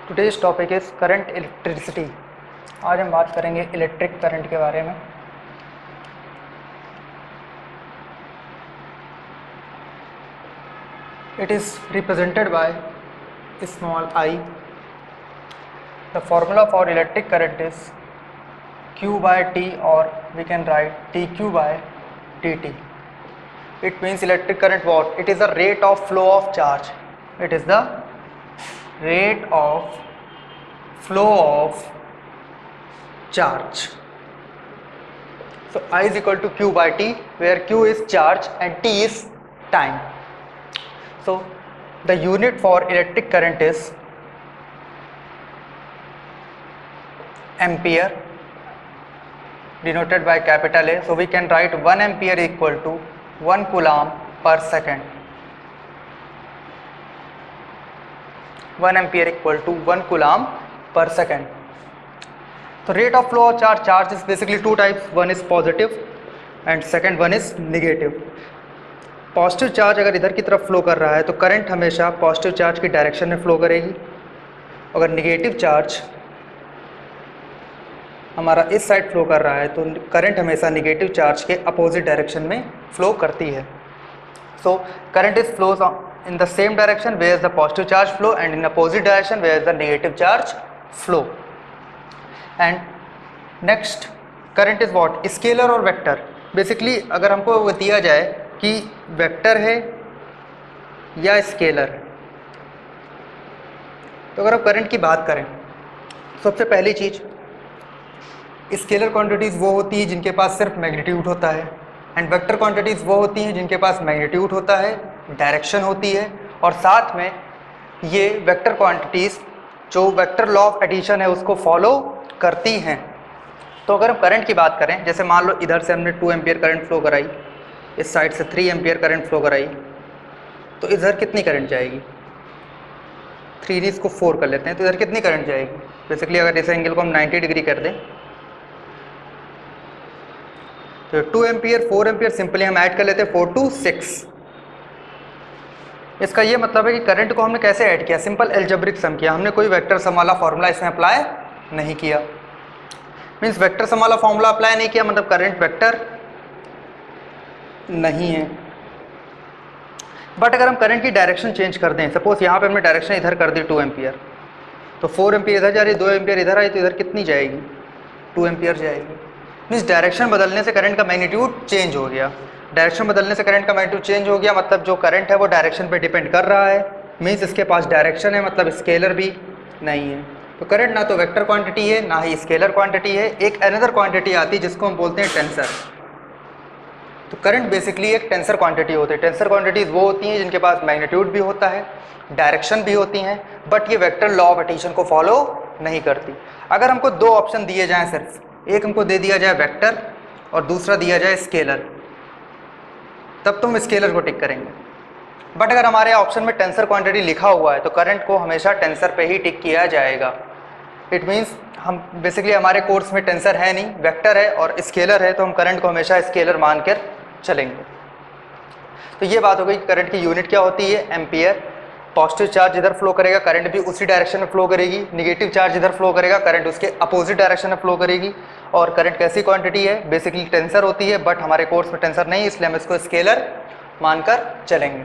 Today's topic is current electricity. आज हम बात करेंगे इलेक्ट्रिक करंट के बारे में। It is represented by small I. The formula for electric current is Q by T, or we can write dQ by dt. It means electric current what? It is the rate of flow of charge. It is the rate of flow of charge. So I is equal to Q by T, where Q is charge and T is time. So the unit for electric current is ampere, denoted by capital A. So we can write 1 ampere equal to 1 coulomb per second. 1 ampere equal to 1 coulomb per second. So rate of flow of charge is basically two types. One is positive and second one is negative. Positive charge अगर इधर की तरफ flow कर रहा है तो current हमेशा positive charge की डायरेक्शन में फ्लो करेगी। अगर निगेटिव चार्ज हमारा इस साइड फ्लो कर रहा है तो करंट हमेशा निगेटिव चार्ज के अपोजिट डायरेक्शन में फ्लो करती है। So current is flows in the same direction where is the positive charge flow and in opposite direction where is the negative charge flow. And next current is what? Scalar और vector. Basically अगर हमको वो दिया जाए कि vector है या scalar है, तो अगर आप करंट की बात करें सबसे पहली चीज़, स्केलर क्वांटिटीज़ वो होती है जिनके पास सिर्फ मैग्नीट्यूड होता है, एंड वेक्टर क्वांटिटीज़ वो होती हैं जिनके पास मैग्नीट्यूड होता है, डायरेक्शन होती है, और साथ में ये वेक्टर क्वांटिटीज़ जो वेक्टर लॉ ऑफ एडिशन है उसको फॉलो करती हैं। तो अगर हम करंट की बात करें, जैसे मान लो इधर से हमने 2 एम्पियर करंट फ्लो कराई, इस साइड से 3 एम्पियर करंट फ्लो कराई, तो इधर कितनी करंट जाएगी? 3 इसको 4 कर लेते हैं, तो इधर कितनी करंट जाएगी? बेसिकली अगर इस एंगल को हम 90 डिग्री कर दें तो 2 एम्पियर 4 एम्पियर सिंपली हम ऐड कर लेते हैं 4 to 6। इसका ये मतलब है कि करंट को हमने कैसे ऐड किया? सिंपल एल्जेब्रिक सम किया, हमने कोई वेक्टर सम वाला फॉर्मूला इसमें अप्लाई नहीं किया। मीन्स वेक्टर सम वाला फॉर्मूला अप्लाई नहीं किया मतलब करंट वेक्टर नहीं है। बट अगर हम करंट की डायरेक्शन चेंज कर दें, सपोज यहाँ पे हमने डायरेक्शन इधर कर दी 2 एम्पियर, तो 4 एम्पियर इधर जा रही है, 2 एम्पियर इधर आई, तो इधर कितनी जाएगी? 2 एम्पियर जाएगी। मीन्स डायरेक्शन बदलने से करंट का मैग्नीट्यूड चेंज हो गया। डायरेक्शन बदलने से करंट का मैग्नीट्यूड चेंज हो गया मतलब जो करंट है वो डायरेक्शन पे डिपेंड कर रहा है। मीन्स इसके पास डायरेक्शन है मतलब स्केलर भी नहीं है। तो करंट ना तो वेक्टर क्वांटिटी है ना ही स्केलर क्वांटिटी है। एक अनदर क्वांटिटी आती है जिसको हम बोलते हैं टेंसर। तो करंट बेसिकली एक टेंसर क्वांटिटी होती है। टेंसर क्वांटिटीज़ वो होती हैं जिनके पास मैग्नीट्यूड भी होता है, डायरेक्शन भी होती हैं, बट ये वेक्टर लॉ ऑफ एडिशन को फॉलो नहीं करती। अगर हमको दो ऑप्शन दिए जाएँ, सिर्फ एक हमको दे दिया जाए वेक्टर और दूसरा दिया जाए स्केलर, तब तो हम स्केलर को टिक करेंगे। बट अगर हमारे ऑप्शन में टेंसर क्वांटिटी लिखा हुआ है तो करंट को हमेशा टेंसर पे ही टिक किया जाएगा। इट मीन्स हम बेसिकली हमारे कोर्स में टेंसर है नहीं, वेक्टर है और स्केलर है, तो हम करंट को हमेशा स्केलर मान कर चलेंगे। तो ये बात हो गई करंट की यूनिट क्या होती है? एम्पियर। पॉजिटिव चार्ज इधर फ्लो करेगा, करंट भी उसी डायरेक्शन में फ्लो करेगी। निगेटिव चार्ज इधर फ्लो करेगा, करंट उसके अपोजिट डायरेक्शन में फ्लो करेगी। और करंट कैसी क्वांटिटी है? बेसिकली टेंसर होती है, बट हमारे कोर्स में टेंसर नहीं, इसलिए हम इसको स्केलर मानकर चलेंगे।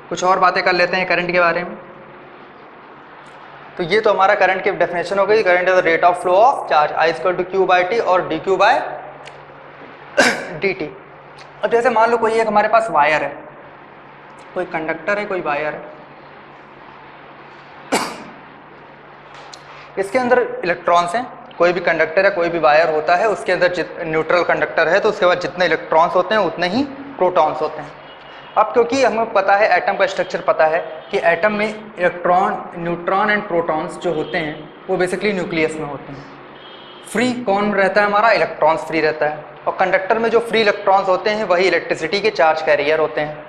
कुछ और बातें कर लेते हैं करंट के बारे में। तो ये तो हमारा करंट की डेफिनेशन हो गई। Current is the rate of flow of charge, I equal to Q by T और dQ बाय dt। अब जैसे मान लो कोई एक हमारे पास वायर है, कोई कंडक्टर है, कोई वायर है, इसके अंदर इलेक्ट्रॉन्स हैं। कोई भी कंडक्टर है, कोई भी वायर होता है, उसके अंदर न्यूट्रल कंडक्टर है तो उसके बाद जितने इलेक्ट्रॉन्स होते हैं उतने ही प्रोटॉन्स होते हैं। अब क्योंकि हमें पता है, एटम का स्ट्रक्चर पता है कि एटम में इलेक्ट्रॉन, न्यूट्रॉन एंड प्रोटॉन्स जो होते हैं वो बेसिकली न्यूक्लियस में होते हैं। फ्री कौन रहता है? हमारा इलेक्ट्रॉन्स फ्री रहता है, और कंडक्टर में जो फ्री इलेक्ट्रॉन्स होते हैं वही इलेक्ट्रिसिटी के चार्ज कैरियर होते हैं।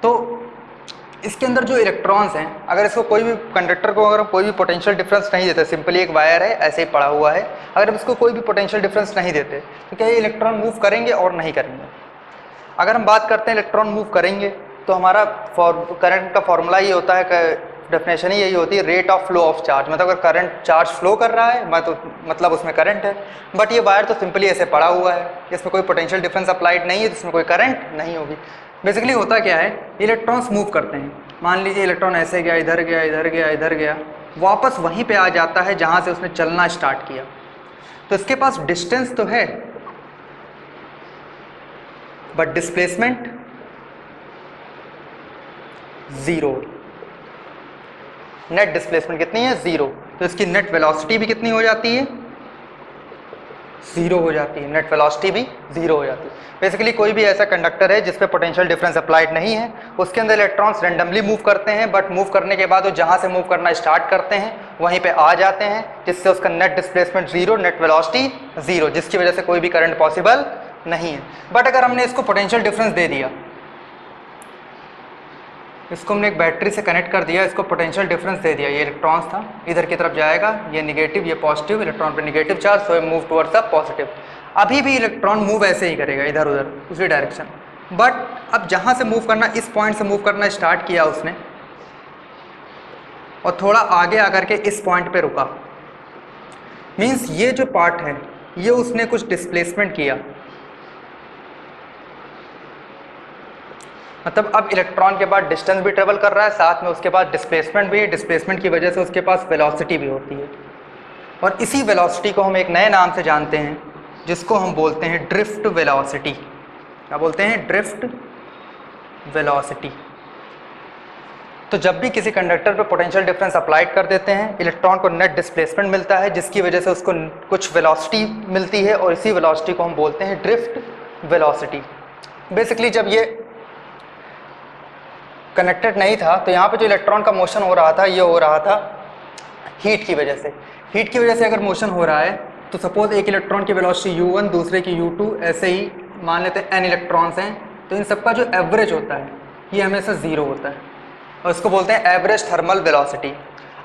तो इसके अंदर जो इलेक्ट्रॉन्स हैं, अगर इसको कोई भी कंडक्टर को अगर कोई भी पोटेंशियल डिफरेंस नहीं देते, सिंपली एक वायर है ऐसे ही पड़ा हुआ है, अगर हम इसको कोई भी पोटेंशियल डिफरेंस नहीं देते तो क्या ये इलेक्ट्रॉन मूव करेंगे और नहीं करेंगे? अगर हम बात करते हैं इलेक्ट्रॉन मूव करेंगे तो हमारा करंट का फॉर्मूला ये होता है कि डेफिनेशन ही यही होती है, rate of flow of charge, मतलब अगर करंट चार्ज फ्लो कर रहा है तो मतलब उसमें करंट है। बट ये वायर तो सिंपली ऐसे पड़ा हुआ है, इसमें कोई पोटेंशियल डिफरेंस अप्लाइड नहीं है, तो इसमें कोई करंट नहीं होगी। बेसिकली होता क्या है, इलेक्ट्रॉन्स मूव करते हैं, मान लीजिए इलेक्ट्रॉन ऐसे गया, इधर गया, इधर गया, इधर गया, वापस वहीं पे आ जाता है जहाँ से उसने चलना स्टार्ट किया। तो इसके पास डिस्टेंस तो है but displacement zero. Net displacement कितनी है? ज़ीरो। तो इसकी नेट वेलोसिटी भी कितनी हो जाती है? ज़ीरो हो जाती है। नेट वेलोसिटी भी ज़ीरो हो जाती है। बेसिकली कोई भी ऐसा कंडक्टर है जिस पे पोटेंशियल डिफरेंस अप्लाइड नहीं है, उसके अंदर इलेक्ट्रॉन्स रैंडमली मूव करते हैं, बट मूव करने के बाद वो जहाँ से मूव करना स्टार्ट करते हैं वहीं पे आ जाते हैं, जिससे उसका net displacement zero, net velocity zero, जिसकी वजह से कोई भी करंट पॉसिबल नहीं है। बट अगर हमने इसको पोटेंशियल डिफरेंस दे दिया, इसको हमने एक बैटरी से कनेक्ट कर दिया, इसको पोटेंशियल डिफरेंस दे दिया, ये इलेक्ट्रॉन्स था, इधर की तरफ जाएगा, ये निगेटिव, ये पॉजिटिव, इलेक्ट्रॉन पे negative charge, so move towards the positive. अभी भी इलेक्ट्रॉन मूव ऐसे ही करेगा, इधर उधर उसी डायरेक्शन। बट अब जहाँ से मूव करना, इस पॉइंट से मूव करना स्टार्ट किया उसने, और थोड़ा आगे आकर के इस पॉइंट पे रुका, मीन्स ये जो पार्ट है ये उसने कुछ डिस्प्लेसमेंट किया, मतलब अब इलेक्ट्रॉन के बाद डिस्टेंस भी ट्रेवल कर रहा है, साथ में उसके पास डिस्प्लेसमेंट भी है, डिस्प्लेसमेंट की वजह से उसके पास वेलोसिटी भी होती है। और इसी वेलोसिटी को हम एक नए नाम से जानते हैं, जिसको हम बोलते हैं ड्रिफ्ट वेलोसिटी। क्या बोलते हैं? Drift velocity. तो जब भी किसी कंडक्टर पे पोटेंशियल डिफरेंस अप्लाइड कर देते हैं, इलेक्ट्रॉन को नेट डिस्प्लेसमेंट मिलता है, जिसकी वजह से उसको कुछ वेलोसिटी मिलती है, और इसी वेलोसिटी को हम बोलते हैं ड्रिफ्ट वेलोसिटी। बेसिकली जब ये कनेक्टेड नहीं था तो यहाँ पे जो इलेक्ट्रॉन का मोशन हो रहा था, ये हो रहा था हीट की वजह से। हीट की वजह से अगर मोशन हो रहा है तो सपोज एक इलेक्ट्रॉन की वेलोसिटी u1, दूसरे की u2, ऐसे ही मान लेते हैं n इलेक्ट्रॉन्स हैं, तो इन सबका जो एवरेज होता है ये हमेशा ज़ीरो होता है, और इसको बोलते हैं एवरेज थर्मल वेलोसिटी।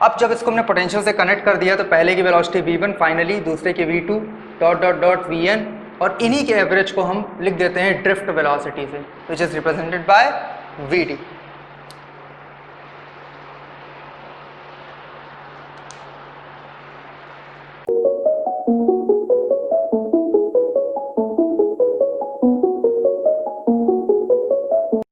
अब जब इसको हमने पोटेंशियल से कनेक्ट कर दिया तो पहले की वेलोसिटी v1, फाइनली दूसरे की v2 dot dot dot vn, और इन्हीं के एवरेज को हम लिख देते हैं ड्रिफ्ट वेलोसिटी से, which is represented by vd।